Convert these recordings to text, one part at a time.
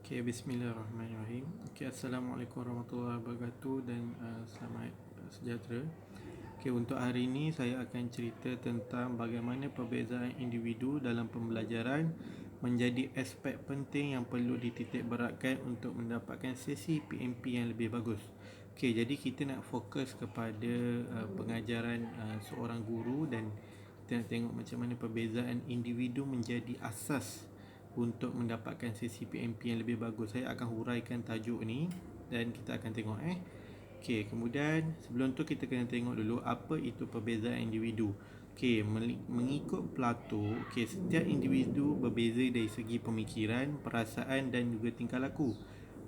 Okay, bismillahirrahmanirrahim. Okay, Assalamualaikum warahmatullahi wabarakatuh dan selamat sejahtera. Okay, untuk hari ini saya akan cerita tentang bagaimana perbezaan individu dalam pembelajaran menjadi aspek penting yang perlu dititik beratkan untuk mendapatkan sesi PMP yang lebih bagus. Okay, jadi kita nak fokus kepada pengajaran seorang guru dan kita nak tengok macam mana perbezaan individu menjadi asas untuk mendapatkan sesi PMP yang lebih bagus. Saya akan huraikan tajuk ni dan kita akan tengok Okey, kemudian sebelum tu kita kena tengok dulu apa itu perbezaan individu. Okey, mengikut Plato, setiap individu berbeza dari segi pemikiran, perasaan dan juga tingkah laku.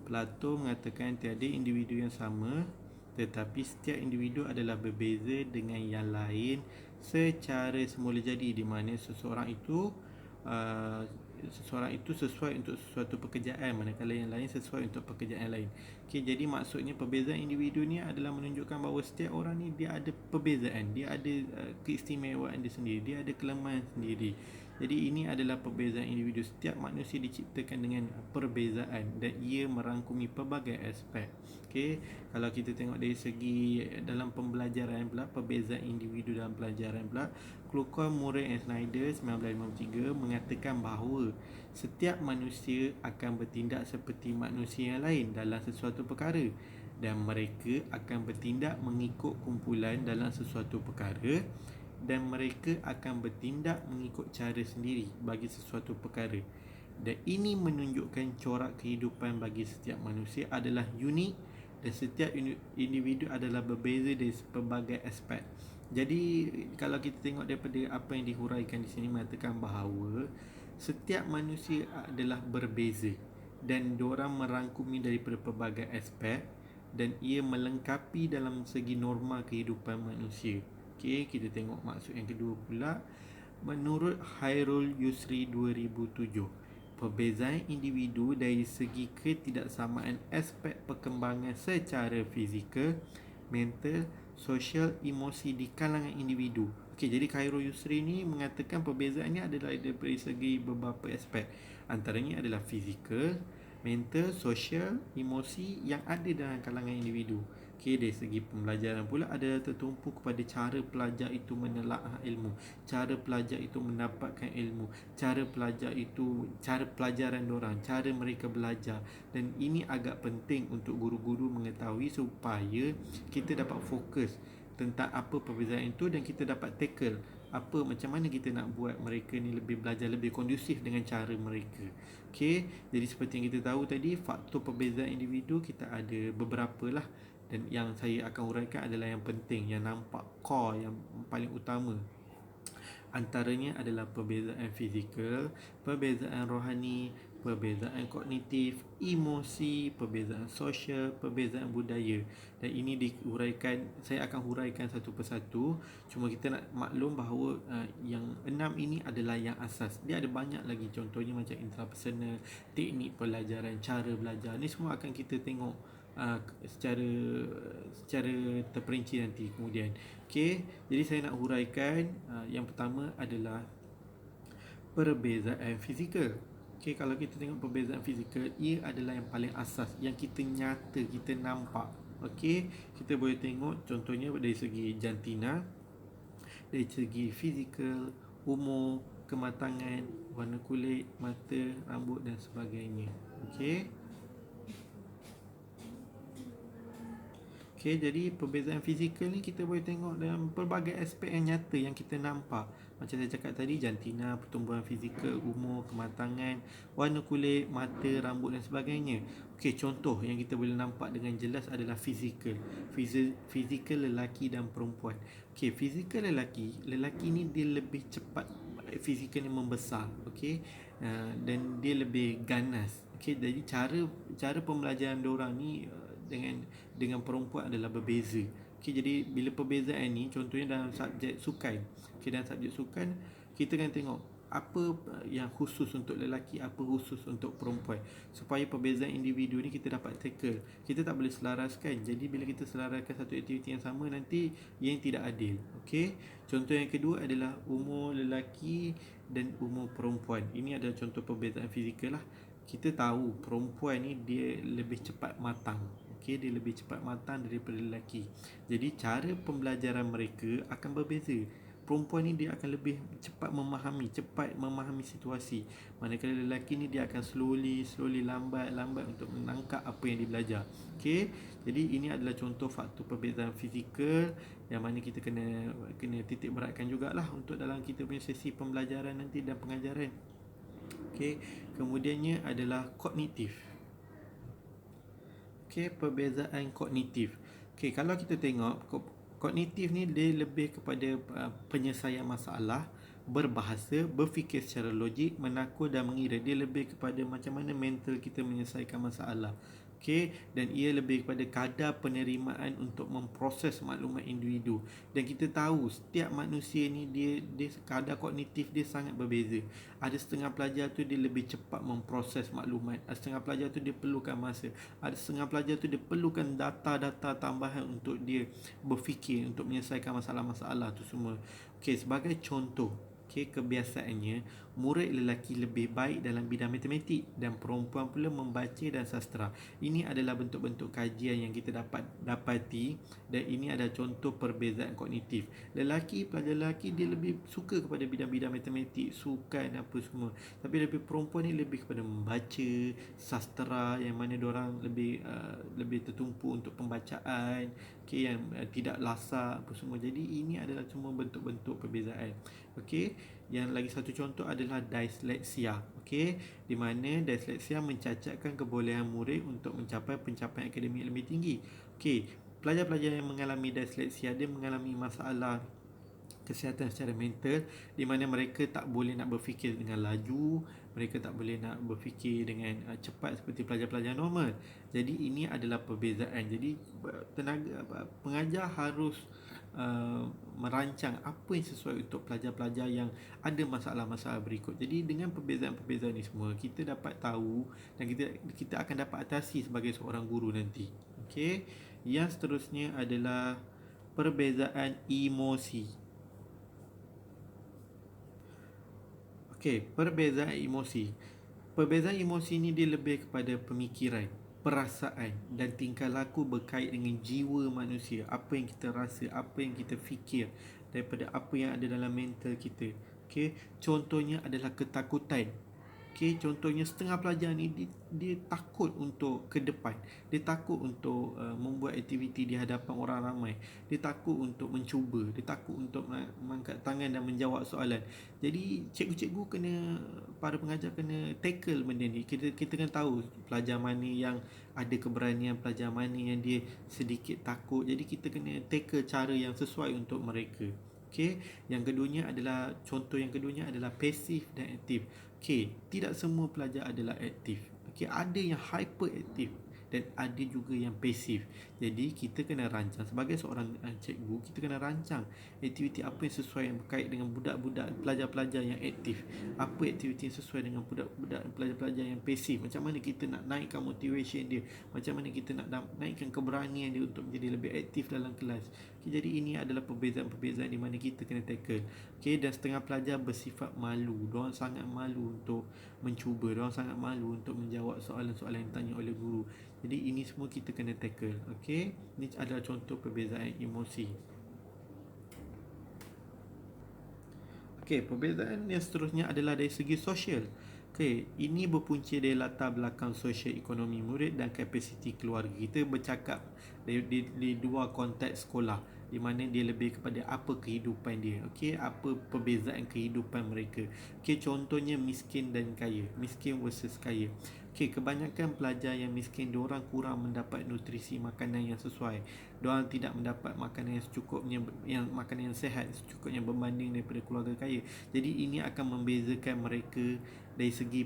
Plato mengatakan tiada individu yang sama, tetapi setiap individu adalah berbeza dengan yang lain secara semula jadi, di mana seseorang itu sesuai untuk sesuatu pekerjaan, manakala yang lain sesuai untuk pekerjaan lain. Okey, jadi maksudnya perbezaan individu ni adalah menunjukkan bahawa setiap orang ni dia ada perbezaan, dia ada keistimewaan dia sendiri, dia ada kelemahan sendiri. Jadi ini adalah perbezaan individu. Setiap manusia diciptakan dengan perbezaan dan ia merangkumi pelbagai aspek. Okey, kalau kita tengok dari segi dalam pembelajaran pula, perbezaan individu dalam pelajaran pula, Klucker, Murray and Snyder 1953 mengatakan bahawa setiap manusia akan bertindak seperti manusia yang lain dalam sesuatu perkara dan mereka akan bertindak mengikut kumpulan dalam sesuatu perkara dan mereka akan bertindak mengikut cara sendiri bagi sesuatu perkara. Dan ini menunjukkan corak kehidupan bagi setiap manusia adalah unik dan setiap individu adalah berbeza dari pelbagai aspek. Jadi kalau kita tengok daripada apa yang dihuraikan di sini mengatakan bahawa setiap manusia adalah berbeza dan diorang merangkumi daripada pelbagai aspek dan ia melengkapi dalam segi norma kehidupan manusia. Okey, kita tengok maksud yang kedua pula. Menurut Hairul Yusri 2007, perbezaan individu dari segi ketidaksamaan aspek perkembangan secara fizikal, mental, sosial, emosi di kalangan individu. Okey, jadi Khairul Yusri ni mengatakan perbezaannya adalah dari segi beberapa aspek. Antaranya adalah fizikal, mental, sosial, emosi yang ada dalam kalangan individu. Okey, dari segi pembelajaran pula ada tertumpu kepada cara pelajar itu menelaah ilmu, cara pelajar itu mendapatkan ilmu, cara pelajaran diorang, cara mereka belajar. Dan ini agak penting untuk guru-guru mengetahui supaya kita dapat fokus tentang apa perbezaan itu dan kita dapat tackle macam mana kita nak buat mereka ni lebih belajar lebih kondusif dengan cara mereka. Okey, jadi seperti yang kita tahu tadi, faktor perbezaan individu kita ada beberapa lah, dan yang saya akan huraikan adalah yang penting, yang nampak core, yang paling utama. Antaranya adalah perbezaan fizikal, perbezaan rohani, perbezaan kognitif, emosi, perbezaan sosial, perbezaan budaya. Dan ini saya akan huraikan satu persatu. Cuma kita nak maklum bahawa yang 6 ini adalah yang asas. Dia ada banyak lagi, contohnya macam intrapersonal, teknik pelajaran, cara belajar. Ni semua akan kita tengok secara terperinci nanti kemudian. Okey, jadi saya nak huraikan. Yang pertama adalah perbezaan fizikal. Okey, kalau kita tengok perbezaan fizikal, ia adalah yang paling asas, yang kita nyata, kita nampak. Okey, kita boleh tengok contohnya dari segi jantina, dari segi fizikal, umur, kematangan, warna kulit, mata, rambut dan sebagainya. Okey. Okey, jadi perbezaan fizikal ni kita boleh tengok dalam pelbagai aspek yang nyata yang kita nampak. Macam saya cakap tadi, jantina, pertumbuhan fizikal, umur, kematangan, warna kulit, mata, rambut dan sebagainya. Okey, contoh yang kita boleh nampak dengan jelas adalah fizikal. Fizikal lelaki dan perempuan. Okey, fizikal lelaki ni dia lebih cepat, fizikal ni membesar, okey, dan dia lebih ganas. Okey, jadi cara pembelajaran diorang ni dengan perempuan adalah berbeza. Okey, jadi bila perbezaan ni contohnya dalam subjek sukan. Okey, dalam subjek sukan kita kan tengok apa yang khusus untuk lelaki, apa khusus untuk perempuan, supaya perbezaan individu ni kita dapat tackle. Kita tak boleh selaraskan. Jadi bila kita selaraskan satu aktiviti yang sama, nanti yang tidak adil. Okey, contoh yang kedua adalah umur lelaki dan umur perempuan. Ini adalah contoh perbezaan fizikal lah. kita tahu perempuan ni dia lebih cepat matang. Okey, dia lebih cepat matang daripada lelaki. Jadi cara pembelajaran mereka akan berbeza. Perempuan ni dia akan lebih cepat memahami situasi. Manakala lelaki ni dia akan slowly lambat untuk menangkap apa yang dia belajar. Okey. Jadi ini adalah contoh faktor perbezaan fizikal yang mana kita kena titik beratkan jugalah untuk dalam kita punya sesi pembelajaran nanti dan pengajaran. Okey, kemudiannya adalah kognitif. Okey, perbezaan kognitif. Okey, kalau kita tengok kognitif ni dia lebih kepada penyelesaian masalah, berbahasa, berfikir secara logik, menakul dan mengira. Dia lebih kepada macam mana mental kita menyelesaikan masalah. Okey, dan ia lebih kepada kadar penerimaan untuk memproses maklumat individu. Dan kita tahu setiap manusia ni dia kadar kognitif dia sangat berbeza. Ada setengah pelajar tu dia lebih cepat memproses maklumat, ada setengah pelajar tu dia perlukan masa, ada setengah pelajar tu dia perlukan data-data tambahan untuk dia berfikir, untuk menyelesaikan masalah-masalah tu semua. Okey, sebagai contoh, okey, kebiasaannya murid lelaki lebih baik dalam bidang matematik dan perempuan pula membaca dan sastera. Ini adalah bentuk-bentuk kajian yang kita dapati, dan ini adalah contoh perbezaan kognitif. Pelajar lelaki dia lebih suka kepada bidang-bidang matematik, sukan apa semua. Tapi lebih perempuan ni lebih kepada membaca, sastera, yang mana diorang lebih tertumpu untuk pembacaan, okey, yang tidak lasak apa semua. Jadi ini adalah cuma bentuk-bentuk perbezaan. Okey, yang lagi satu contoh adalah disleksia. Okey, di mana disleksia mencacatkan kebolehan murid untuk mencapai pencapaian akademik lebih tinggi. Okey, pelajar-pelajar yang mengalami disleksia dia mengalami masalah kesihatan secara mental, di mana mereka tak boleh nak berfikir dengan laju, mereka tak boleh nak berfikir dengan cepat seperti pelajar-pelajar normal. Jadi ini adalah perbezaan. Jadi pengajar harus merancang apa yang sesuai untuk pelajar-pelajar yang ada masalah-masalah berikut. Jadi dengan perbezaan-perbezaan ni semua, kita dapat tahu dan kita akan dapat atasi sebagai seorang guru nanti. Okey, yang seterusnya adalah perbezaan emosi. Okey, perbezaan emosi. Perbezaan emosi ni dia lebih kepada pemikiran, perasaan dan tingkah laku berkait dengan jiwa manusia. Apa yang kita rasa, apa yang kita fikir, daripada apa yang ada dalam mental kita. Okey, contohnya adalah ketakutan. Okey, contohnya setengah pelajar ni dia takut untuk ke depan. Dia takut untuk membuat aktiviti di hadapan orang ramai. Dia takut untuk mencuba, dia takut untuk mengangkat tangan dan menjawab soalan. Jadi cikgu-cikgu para pengajar kena tackle benda ni. Kita kena tahu pelajar mana yang ada keberanian, pelajar mana yang dia sedikit takut. Jadi kita kena tackle cara yang sesuai untuk mereka. Okey, contoh yang keduanya adalah pasif dan aktif. Okey, tidak semua pelajar adalah aktif. Okey, ada yang hyperaktif dan ada juga yang pasif. Jadi kita kena rancang sebagai seorang cikgu, kita kena rancang aktiviti apa yang sesuai yang berkait dengan budak-budak pelajar-pelajar yang aktif. Apa aktiviti yang sesuai dengan budak-budak pelajar-pelajar yang pasif. Macam mana kita nak naikkan motivation dia, macam mana kita nak naikkan keberanian dia untuk menjadi lebih aktif dalam kelas. Okay, jadi ini adalah perbezaan-perbezaan di mana kita kena tackle. Okay, dan setengah pelajar bersifat malu. Diorang sangat malu untuk mencuba, diorang sangat malu untuk menjawab soalan-soalan yang ditanya oleh guru. Jadi ini semua kita kena tackle. Okey, ini adalah contoh perbezaan emosi. Okey, perbezaan yang seterusnya adalah dari segi sosial. Okey, ini berpunca dari latar belakang sosial ekonomi murid dan kapasiti keluarga. Kita bercakap di dua konteks sekolah, di mana dia lebih kepada apa kehidupan dia. Okey, apa perbezaan kehidupan mereka. Okey, contohnya miskin dan kaya, miskin versus kaya. Okey, kebanyakan pelajar yang miskin, diorang kurang mendapat nutrisi makanan yang sesuai. Diorang tidak mendapat makanan yang secukupnya, makanan yang sihat secukupnya berbanding daripada keluarga kaya. Jadi ini akan membezakan mereka dari segi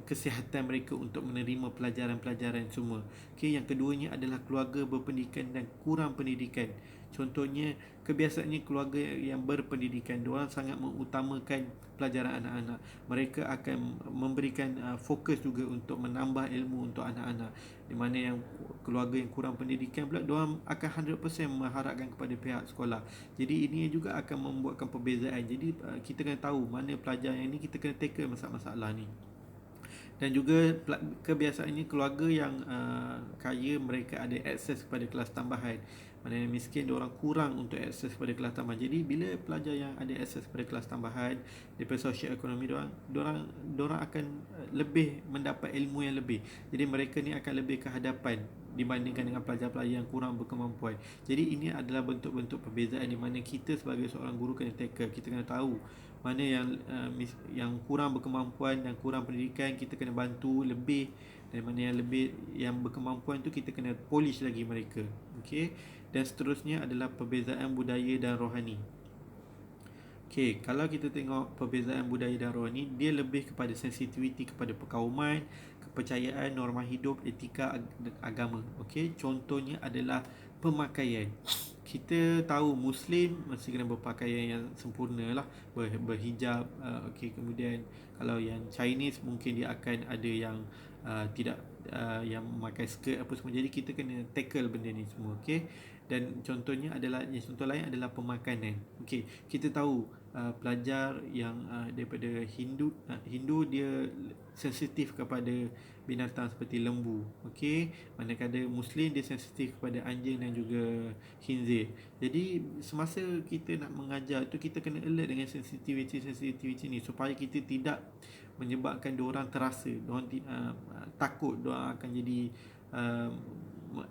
kesihatan mereka untuk menerima pelajaran-pelajaran semua. Okey, yang keduanya adalah keluarga berpendidikan dan kurang pendidikan. Contohnya, kebiasaannya keluarga yang berpendidikan, diorang sangat mengutamakan pelajaran anak-anak. Mereka akan memberikan fokus juga untuk menambah ilmu untuk anak-anak. Di mana yang keluarga yang kurang pendidikan pula, diorang akan 100% mengharapkan kepada pihak sekolah. Jadi ini juga akan membuatkan perbezaan. Jadi kita kena tahu mana pelajar yang ni kita kena tackle masalah-masalah ni. Dan juga kebiasaannya keluarga yang kaya, mereka ada akses kepada kelas tambahan. Mana yang miskin, diorang kurang untuk akses kepada kelas tambahan. Jadi bila pelajar yang ada akses kepada kelas tambahan daripada sosial ekonomi, diorang akan lebih mendapat ilmu yang lebih. Jadi mereka ni akan lebih ke hadapan dibandingkan dengan pelajar-pelajar yang kurang berkemampuan. Jadi ini adalah bentuk-bentuk perbezaan di mana kita sebagai seorang guru kena tackle. Kita kena tahu mana yang kurang berkemampuan dan kurang pendidikan, kita kena bantu lebih, dan mana yang lebih, yang berkemampuan tu kita kena polish lagi mereka. Okey. Dan seterusnya adalah perbezaan budaya dan rohani. Okey, kalau kita tengok perbezaan budaya dan rohani, dia lebih kepada sensitiviti kepada perkauman, kepercayaan, norma hidup, etika agama. Okey, contohnya adalah pemakaian. Kita tahu Muslim mesti kena berpakaian yang sempurna lah, berhijab. Okey, kemudian kalau yang Chinese mungkin dia akan ada yang tidak yang memakai skirt apa semua. Jadi kita kena tackle benda ni semua. Okey. Dan contohnya adalah, contoh lain adalah pemakanan. Okey, kita tahu pelajar yang daripada Hindu dia sensitif kepada binatang seperti lembu. Okey, manakala Muslim dia sensitif kepada anjing dan juga khinzir. Jadi semasa kita nak mengajar tu, kita kena alert dengan sensitivity ni supaya kita tidak menyebabkan diorang terasa, diorang takut, diorang akan jadi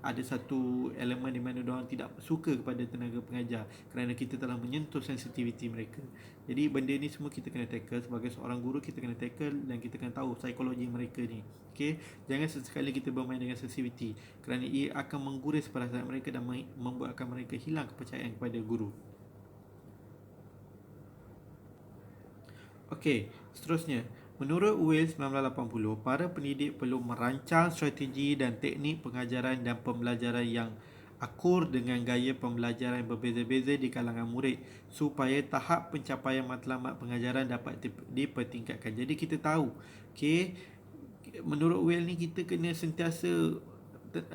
ada satu elemen di mana diorang tidak suka kepada tenaga pengajar kerana kita telah menyentuh sensitiviti mereka. Jadi benda ni semua kita kena tackle. Sebagai seorang guru, kita kena tackle dan kita kena tahu psikologi mereka ni. Okay? Jangan sesekali kita bermain dengan sensitiviti kerana ia akan mengguris perasaan mereka dan membuatkan mereka hilang kepercayaan kepada guru. Okey, seterusnya, menurut Wales 1980, para pendidik perlu merancang strategi dan teknik pengajaran dan pembelajaran yang akur dengan gaya pembelajaran berbeza-beza di kalangan murid supaya tahap pencapaian matlamat pengajaran dapat dipertingkatkan. Jadi kita tahu, okey, menurut Wales ni kita kena sentiasa,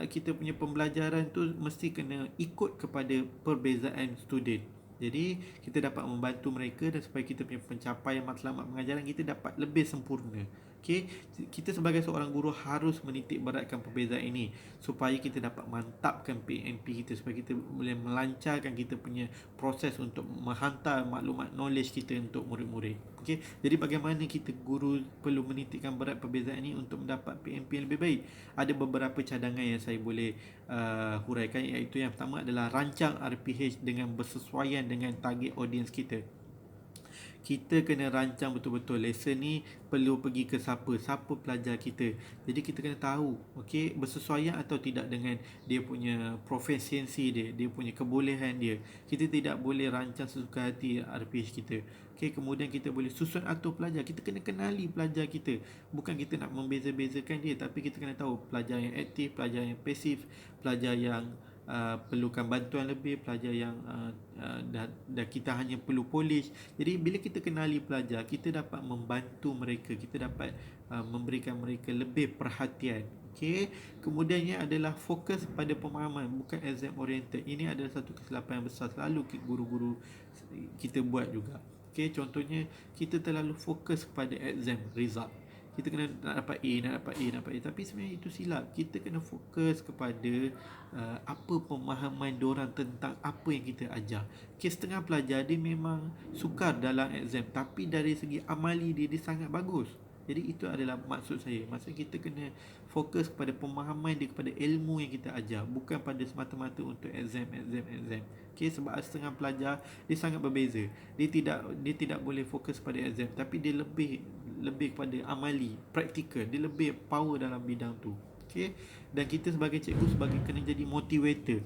kita punya pembelajaran tu mesti kena ikut kepada perbezaan student. Jadi kita dapat membantu mereka dan supaya kita punya pencapaian matlamat pengajaran kita dapat lebih sempurna. Okey, kita sebagai seorang guru harus menitik beratkan perbezaan ini supaya kita dapat mantapkan PMP kita, supaya kita boleh melancarkan kita punya proses untuk menghantar maklumat knowledge kita untuk murid-murid. Okey, jadi bagaimana kita guru perlu menitikkan berat perbezaan ini untuk mendapat PMP yang lebih baik? Ada beberapa cadangan yang saya boleh huraikan, iaitu yang pertama adalah rancang RPH dengan bersesuaian dengan target audience kita. Kita kena rancang betul-betul lesson ni perlu pergi ke siapa pelajar kita. Jadi kita kena tahu, okey, bersesuaian atau tidak dengan dia punya profesiensi dia punya kebolehan dia. Kita tidak boleh rancang sesuka hati RPH kita. Okey, kemudian kita boleh susun atur pelajar. Kita kena kenali pelajar kita. Bukan kita nak membeza-bezakan dia, tapi kita kena tahu pelajar yang aktif, pelajar yang pasif, pelajar yang perlukan bantuan lebih, pelajar yang dah kita hanya perlu polish. Jadi bila kita kenali pelajar, kita dapat membantu mereka, kita dapat memberikan mereka lebih perhatian. Okey, kemudiannya adalah fokus pada pemahaman, bukan exam oriented. Ini adalah satu kesilapan yang besar selalu guru-guru kita buat juga. Okey, contohnya kita terlalu fokus kepada exam result. Kita kena nak dapat A, nak dapat A, nak dapat A. Tapi sebenarnya itu silap. Kita kena fokus kepada apa pemahaman diorang tentang apa yang kita ajar. Okay, setengah pelajar dia memang sukar dalam exam, tapi dari segi amali dia sangat bagus. Jadi itu adalah maksud saya. Maksud kita kena fokus kepada pemahaman dia, kepada ilmu yang kita ajar, bukan pada semata-mata untuk exam. Okay, sebab setengah pelajar dia sangat berbeza. Dia tidak boleh fokus pada exam, tapi dia lebih kepada amali, praktikal. Dia lebih power dalam bidang tu. Okay? Dan kita sebagai cikgu kena jadi motivator.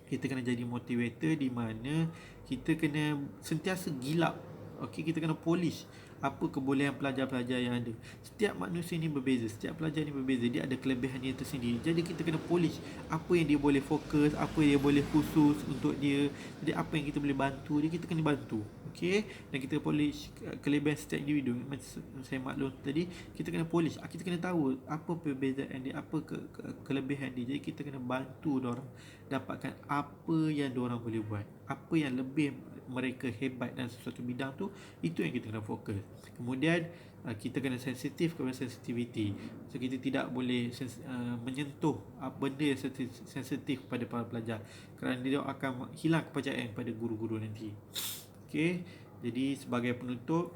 Kita kena jadi motivator di mana kita kena sentiasa gilap. Okey, kita kena polish apa kebolehan pelajar-pelajar yang ada. Setiap manusia ni berbeza, setiap pelajar ni berbeza, dia ada kelebihan dia tersendiri. Jadi kita kena polish apa yang dia boleh fokus, apa yang dia boleh khusus untuk dia. Jadi apa yang kita boleh bantu dia, kita kena bantu. Okey, dan kita polish kelebihan setiap individu. Macam saya maklum tadi, kita kena polish. Kita kena tahu apa perbezaan dia, apa kelebihan dia. Jadi kita kena bantu diorang dapatkan apa yang diorang boleh buat, apa yang lebih mereka hebat dalam sesuatu bidang tu, itu yang kita kena fokus. Kemudian kita kena sensitif kepada sensitivity. So kita tidak boleh menyentuh benda yang sensitif pada para pelajar, kerana dia akan hilang kepercayaan pada guru-guru nanti. Okey, jadi sebagai penutup,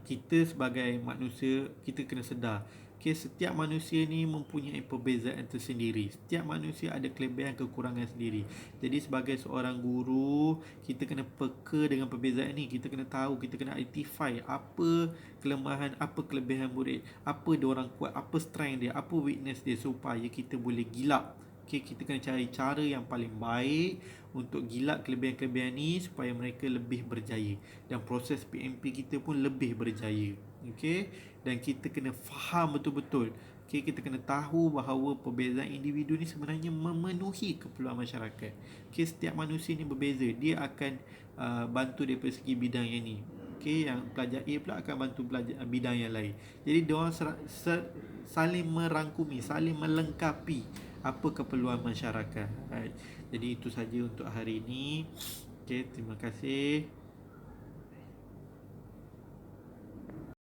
kita sebagai manusia, kita kena sedar, okay, setiap manusia ni mempunyai perbezaan tersendiri. Setiap manusia ada kelebihan kekurangan sendiri. Jadi sebagai seorang guru, kita kena peka dengan perbezaan ni. Kita kena tahu, kita kena identify apa kelemahan, apa kelebihan murid, apa dia orang kuat, apa strength dia, apa weakness dia, supaya kita boleh gilap. Okay, kita kena cari cara yang paling baik untuk gilap kelebihan-kelebihan ni supaya mereka lebih berjaya, dan proses PMP kita pun lebih berjaya. Okay, dan kita kena faham betul-betul. Okay, kita kena tahu bahawa perbezaan individu ni sebenarnya memenuhi keperluan masyarakat. Okay, setiap manusia ni berbeza. Dia akan bantu daripada segi bidang yang ni. Okay, yang pelajar A pula akan bantu pelajar bidang yang lain. Jadi diorang saling merangkumi, saling melengkapi apa keperluan masyarakat. Right. Jadi itu saja untuk hari ini. Okay, terima kasih.